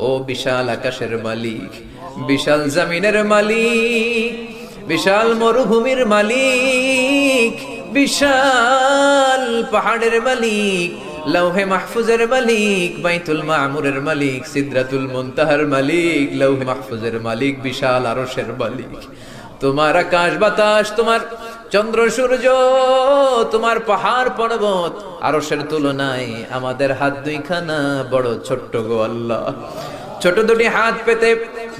ও বিশাল আকাশের মালিক, বিশাল জমিনের মালিক, বিশাল মরুভূমির মালিক, বিশাল পাহাড়ের মালিক, লৌহে মাহফুজের মালিক, বাইতুল মামুরের মালিক, সিদরাতুল মুনতাহার মালিক, লৌহে মাহফুজের মালিক, বিশাল আরশের মালিক। তোমার আকাশ বাতাস, তোমার চন্দ্র সূর্য, তোমার পাহাড় পর্বত আরশের তুলনায় আমাদের হাত দুইখানা বড় ছোট্ট গো আল্লাহ। ছোট দুটি হাত পেতে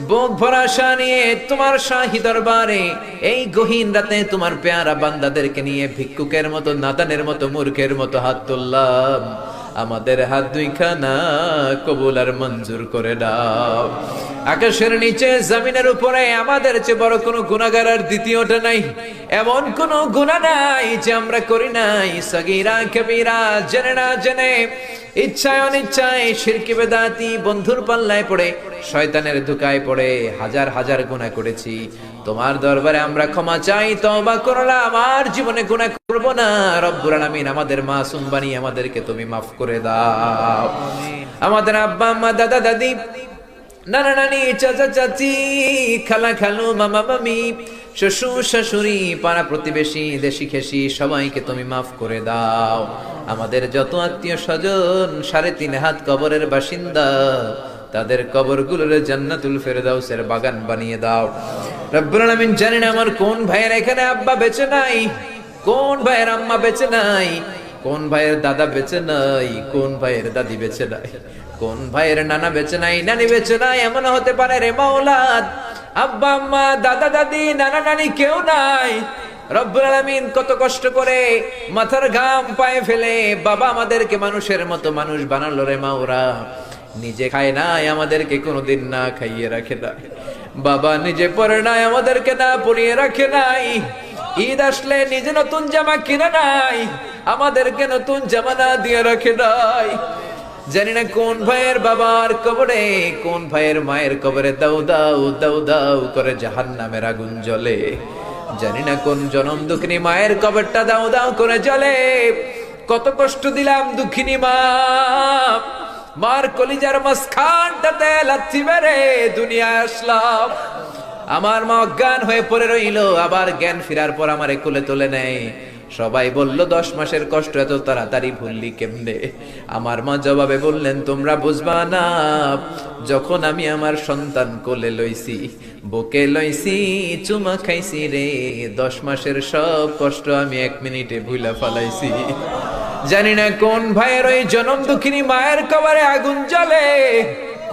বুক ভরা আশা নিয়ে তোমার শাহী দরবারে এই গহীন রাতে তোমার পেয়ারা বান্দাদেরকে নিয়ে ভিক্ষুকের মতো, নাদানের মতো, মূর্খের মতো হাত তুললাম। আমাদের হাত দুইখানা কবুল আর মঞ্জুর করে দাও। আকাশের নিচে জমিনের উপরে আমাদের চেয়ে বড় কোনো গুনাহগার আর দ্বিতীয়টা নাই। এমন কোনো গুনাহ নাই যে আমরা করি নাই, সগীরা কবিরা, জেনে না জেনে, ইচ্ছায় অনিচ্ছায়, শিরকি বেদাতি, বন্ধুর পাল্লায় পড়ে, শয়তানের ধোঁকায় পড়ে হাজার হাজার গুনাহ করেছি। তোমার দরবারে আমরা ক্ষমা চাই, তওবা করলাম, আর জীবনে গুনাহ করব না। রব্বুল আলামিন আমাদের মাসুম বানিয়ে আমাদেরকে তুমি মাফ করে দাও। আমাদের আব্বা আম্মা, দাদা দাদি, নানা নানি, চাচা চাচি, খালা খালু, মামা মামি, শ্বশুর শাশুড়ি, পাড়া প্রতিবেশী, দেশি খেসি, সবাইকে তুমি মাফ করে দাও। আমাদের যত আত্মীয় স্বজন 3.5 হাত কবরের বাসিন্দা, তাদের কবরগুলোর জান্নাতুল ফেরদাউসের বাগান বানিয়ে দাও। রব্বুল আলামিন, জানি না আমার কোন ভাইয়ের এখানে আব্বা বেঁচে নাই, কোন ভাইয়ের আম্মা বেঁচে নাই, কোন ভাইয়ের দাদা বেঁচে নাই, কোন ভাইয়ের দাদি বেঁচে নাই, কোন ভাইয়ের নানা বেঁচে নাই, নানি বেঁচে নাই। এমন হতে পারে রে মাওলাদ, আব্বা আম্মা, দাদা দাদি, নানা নানি কেউ নাই। রব্বুল আলামিন, কত কষ্ট করে মাথার ঘাম পায়ে ফেলে বাবা আমাদেরকে মানুষের মতো মানুষ বানালো রে মাওরা। নিজে খায় নাই, আমাদেরকে কোনোদিন না খাইয়ে রাখে নাই। বাবা নিজে পরে নাই, আমাদেরকে না পরিয়ে রাখে নাই। ঈদ আসলে নিজে নতুন জামা কিনে নাই, আমাদেরকে নতুন জামা না দিয়ে রাখে নাই। জানি না কোন ভাইয়ের বাবার কবরে, কোন ভাইয়ের মায়ের কবরে দাউ দাউ দাউ দাউ করে জাহান্নামের আগুন জ্বলে। জানি না কোন জনম দুঃখিনী মায়ের কবরটা দাউ দাউ করে জ্বলে। কত কষ্ট দিলাম দুঃখিনী মা, মার কলিজার মাঝখানটাতে লাথি মেরে দুনিয়ায় আসলাম। আমার মা অজ্ঞান হয়ে পড়ে রইল, আবার জ্ঞান ফেরার পর আমারে কোলে তুলে নেয়। সবাই বলল 10 মাসের কষ্ট এত তাড়াতাড়ি ভুললি কেমনে? আমার মা জবাবে বললেন, তোমরা বুঝবা না, যখন আমি আমার সন্তান কোলে লইছি, বুকে লইছি, চুমা খাইছি রে, 10 মাসের সব কষ্ট আমি 1 মিনিটে ভুলা ফালাইছি। জানি না কোন ভাইয়ের ওই জনম দুঃখিনী মায়ের কবরে আগুন জ্বলে,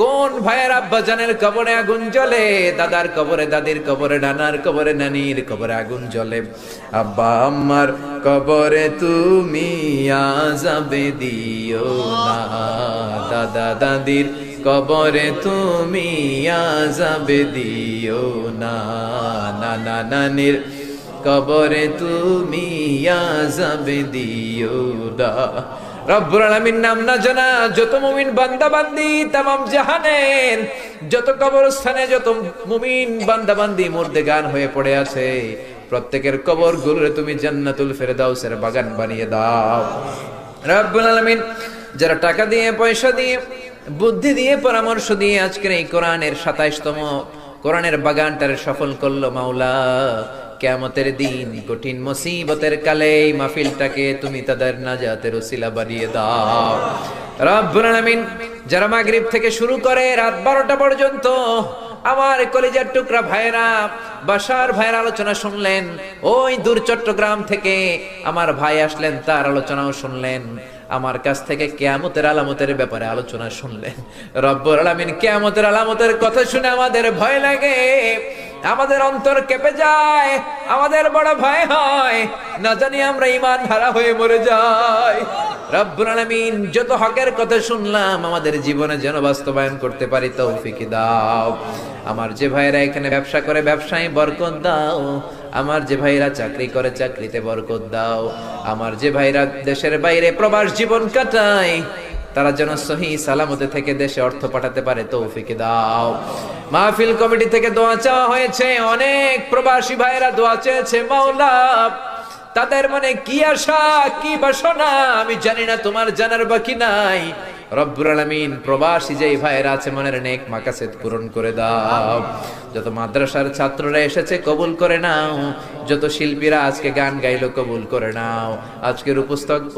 কোন ভাইয়ের আব্বা জানের কবরে আগুন জ্বলে, দাদার কবরে, দাদির কবরে, নানার কবরে, নানির কবরে আগুন জ্বলে। আব্বা আম্মার কবরে তুমি আযাবে দিও না, দাদা দাদির কবরে তুমি আযাবে দিও না, নানা নানির কবরে তুমি আযাবে দিও না। রব্বুল আলামিন নাম না জানা যত মুমিন বান্দা বান্দি তামাম জাহানের যত কবরস্থানে যত মুমিন বান্দা বান্দি মুর্দেগান হয়ে পড়ে আছে, প্রত্যেকের কবর গুলোরে তুমি জান্নাতুল ফেরদাউসের বাগান বানিয়ে দাও। রব্বুল আলামিন, যারা টাকা দিয়ে, পয়সা দিয়ে, বুদ্ধি দিয়ে, পরামর্শ দিয়ে আজকের এই কোরআনের 27তম কোরআনের বাগানটারে সফল করলো মাওলা, কিয়ামতের দিন কঠিন মুসিবতের কালে এই মাহফিলটাকে তুমি তাদের নাজাতের ওসিলা বানিয়ে দাও। রব্বুল আলামিন, যারা মাগরিব থেকে শুরু করে রাত 12টা পর্যন্ত আমার কলিজার টুকরা ভাইরা, বাসার ভাইয়ের আলোচনা শুনলেন, ওই দূর চট্টগ্রাম থেকে আমার ভাই আসলেন, তার আলোচনাও শুনলেন, আমার কাছ থেকে কিয়ামতের আলামতের ব্যাপারে আলোচনা শুনলেন। রব্বুল আলামিন, কিয়ামতের আলামতের কথা শুনে আমাদের ভয় লাগে, আমাদের অন্তর কেঁপে যায়, আমাদের বড় ভয় হয়, না জানি আমরা ঈমান হারা হয়ে মরে যাই। রব্বুল আলামিন, যত হকের কথা শুনলাম আমাদের জীবনে যেন বাস্তবায়ন করতে পারি তৌফিক দাও। আমার যে ভাইরা এখানে ব্যবসা করে ব্যবসায় বরকত দাও, আমার যে ভাইরা চাকরি করে চাকরিতে বরকত দাও, আমার যে ভাইরা দেশের বাইরে প্রবাস জীবন কাটায় তারা যেন সহি সালামতে থেকে দেশে অর্থ পাঠাতে পারে তৌফিক দাও। মাহফিল কমিটি থেকে দোয়া চাওয়া হয়েছে, অনেক প্রবাসী ভাইরা দোয়া চেয়েছে মাওলা, তাদের মনে কি আশা কি বাসনা আমি জানি না, তোমার জানার বাকি নাই। রব্বুল আলামিন প্রবাসী যেই ভাইয়েরা আছে মনের নেক মাকাসেদ পূরণ করে দাও। যত মাদ্রাসার ছাত্ররা এসেছে কবুল করে নাও, যত শিল্পীরা আজকে গান গাইলো কবুল করে নাও, আজকের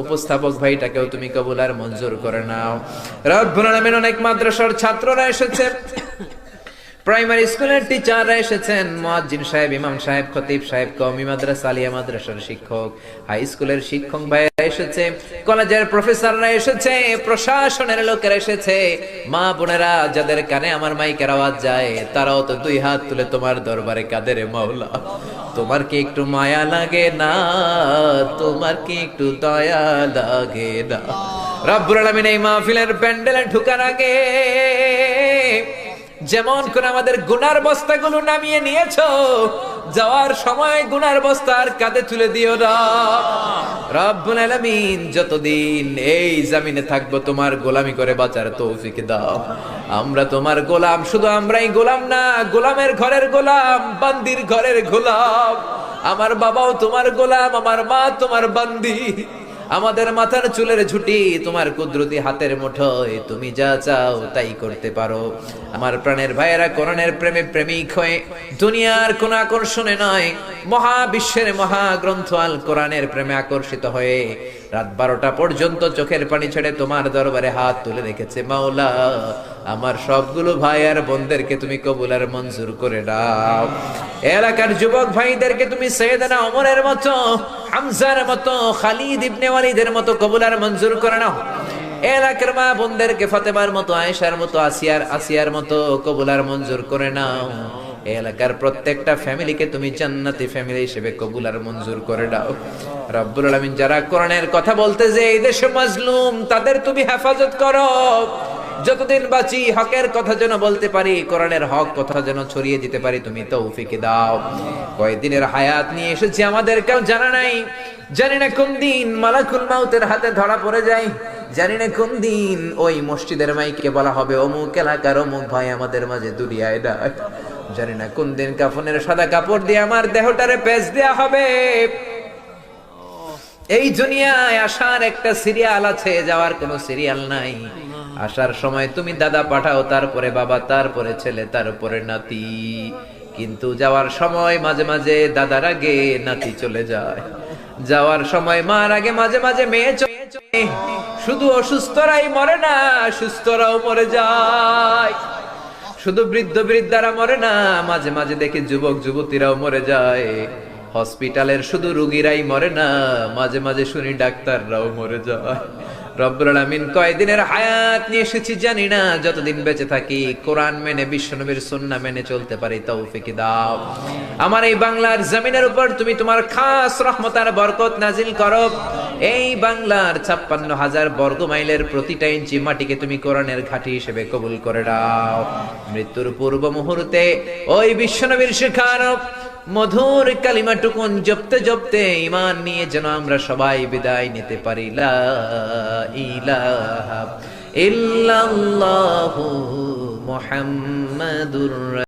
উপস্থাপক ভাইটাকেও তুমি কবুল আর মঞ্জুর করে নাও। রব্বুল আলামিন অনেক মাদ্রাসার ছাত্ররা এসেছে, প্রাইমারি স্কুলের টিচাররা এসেছেন, মুয়াজ্জিন সাহেব, ইমাম সাহেব, খতিব সাহেব, কওমি মাদ্রাসা, আলিয়া মাদ্রাসার শিক্ষক, হাই স্কুলের শিক্ষক ভাইরা এসেছে, কলেজের প্রফেসররা এসেছে, প্রশাসনের লোকেরা এসেছে, মা বোনেরা যাদের কানে আমার মাইকের আওয়াজ যায় তারাও তো দুই হাত তুলে তোমার দরবারে কাঁদে রে মাওলা। তোমার কি একটু মায়া লাগে না? তোমার কি একটু দয়া লাগে না? রব্বুল আলামিন এই মাহফিলের প্যান্ডেলে ঢোকার আগে যেমন করে আমাদের গুনার বস্তাগুলো নামিয়ে নিয়েছো, যাওয়ার সময় গুনার বস্তা আর কাঁধে তুলে দিও না। রব্বুল আলামিন যতদিন এই জমিনে থাকবো তোমার গোলামি করে বাঁচার তৌফিক দাও। আমরা তোমার গোলাম, শুধু আমরাই গোলাম না, গোলামের ঘরের গোলাম, বান্দির ঘরের গোলাম। আমার বাবাও তোমার গোলাম, আমার মা তোমার বান্দি। আমাদের মাথার চুলের ঝুঁটি তোমার কুদরতি হাতের মুঠোয়, তুমি যা চাও তাই করতে পারো। আমার প্রাণের ভাইয়েরা কোরআনের প্রেমে প্রেমিক হয়ে দুনিয়ার কোন আকর্ষণে নয়, মহাবিশ্বের মহাগ্রন্থ আল কোরআনের প্রেমে আকর্ষিত হয়ে রাত 12টা পর্যন্ত চোখের পানি ছেড়ে তোমার দরবারে হাত তুলে রেখেছে। মাওলা, আমার সবগুলো ভাই আর বোনদেরকে তুমি কবুল আর মঞ্জুর করে দাও। এলাকার যুবক ভাইদেরকে তুমি সাইয়েদনা ওমরের মতো, হামজার মতো, খালিদ ইবনে ওয়ালিদের মতো কবুল আর মঞ্জুর করে নাও। এলাকার মা বোনদেরকে ফাতেমার মতো, আয়েশার মতো, আসিয়ার মতো কবুল আর মঞ্জুর করে নাও। এলাকার প্রত্যেকটা ফ্যামিলিকে তুমি জান্নাতি ফ্যামিলি হিসেবে কবুল আর মঞ্জুর করে দাও। রব্বুল আলামিন যারা কোরআনের কথা বলতে যে এই দেশে মাজলুম, তাদের তুমি হেফাজত করো। যতদিন বাঁচি হকের কথা যেন বলতে পারি, কোরআনের হক কথা যেন ছড়িয়ে দিতে পারি, তুমি তৌফিক দাও। কয়েকদিনের হায়াত নিয়ে এসেছি, আমাদের কেউ জানা নাই। জানি না কোন দিন মালাকুল মাউতের হাতে ধরা পড়ে যায়, জানি না কোন দিন ওই মসজিদের মাইকে বলা হবে অমুক এলাকার অমুক ভাই আমাদের মাঝে দুনিয়ায় ডাক। জানি না কোন দিন কাফনের সাদা কাপড় দিয়ে আমার দেহটারে পেঁচ দেয়া হবে। এই দুনিয়ায় আসার একটা সিরিয়াল আছে, যাওয়ার কোনো সিরিয়াল নাই। আসার সময় তুমি দাদা পাঠাও, তারপরে বাবা, তারপরে ছেলে, তারপরে নাতি। কিন্তু যাওয়ার সময় মাঝে মাঝে দাদার আগে নাতি চলে যায়, যাওয়ার সময় মার আগে মাঝে মাঝে মেয়ে চলে যায়। শুধু অসুস্থরাই মরে না, সুস্থরাও মরে যায়। শুধু বৃদ্ধ বৃদ্ধারা মরে না, মাঝে মাঝে দেখি যুবক যুবতীরাও মরে যায়। হসপিটালের শুধু রোগীরাই মরে না, মাঝে মাঝে শুনি ডাক্তাররাও মরে যায়। রব্বুল আলামিন কয়দিনের হায়াত নিয়ে এসেছি জানি না, যতদিন বেঁচে থাকি কোরআন মেনে, বিশ্বনবীর সুন্নাহ মেনে চলতে পারি তৌফিক দাও। আমার এই বাংলার জমিনের উপর তুমি তোমার খাস রহমত আর বরকত নাজিল করো। এই বাংলার 56,000 বর্গ মাইলের প্রতিটা ইঞ্চি মাটিকে তুমি কোরআনের ঘাঁটি হিসেবে কবুল করে দাও। মৃত্যুর পূর্ব মুহূর্তে ওই বিশ্বনবীর শেখানো মধুর কালিমাটুকুন জপতে জপতে ঈমান নিয়ে যেন আমরা সবাই বিদায় নিতে পারি। লা ইলাহা ইল্লাল্লাহু মুহাম্মাদুর